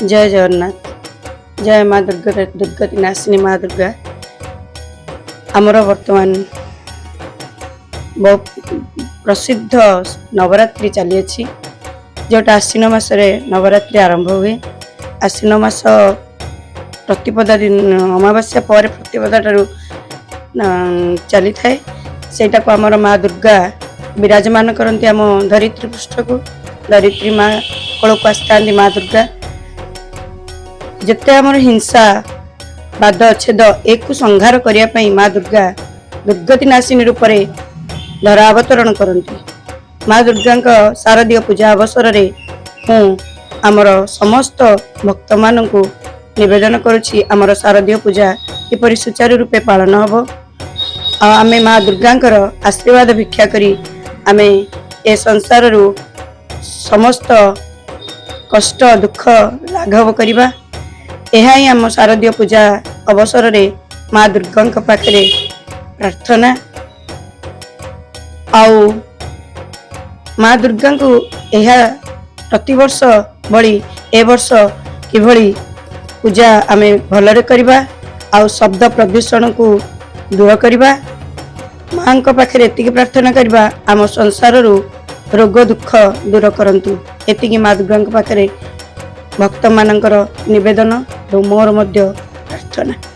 जय जगन्नाथ। जय माँ दुर्गा दुर्गति नाशिनी माँ दुर्गा। आमर वर्तमान बहुत प्रसिद्ध नवरात्रि चली अच्छी जोटा आश्विन मासरे नवरात्रि आरंभ हुए। आश्विन मास प्रतिपदा दिन अमावास्या पर प्रतिपदा ठारू चली थाए सेटा को आमर माँ दुर्गा विराजमान करती आम धरित्री पृष्ठ को। धरित्री माँ कल को आसता माँ दुर्गा जिते आमर हिंसा बाद छेद एक संहार करने माँ दुर्गा दुर्गति नाशिनी रूप में धरा अवतरण करती। माँ दुर्गा शारदीय पूजा अवसर रे हूँ आमर समस्त भक्त मान को निवेदन करुछि आमर शारदीय पूजा किपरि सुचारू रूपे पालन हम। आमे माँ दुर्गांकर आशीर्वाद भिक्षा करी आमे ए संसार रु समस्त कष्ट दुख लाघव करिबा। एहा ही आम शारदीय पूजा अवसर रे माँ दुर्गा पाखरे प्रार्थना। आउ माँ दुर्गा को यह प्रतिवर्ष भली ए वर्ष किभली पूजा आमे भलरे करिबा आउ शब्द प्रदूषण को दूर करिबा। माँ पाखरे एतिकी प्रार्थना करिबा आम संसार रु रोग दुख दूर करंतु। एतिकी माँ दुर्गा पाखरे भक्त मानकर निवेदन और मोर मध्य प्रार्थना।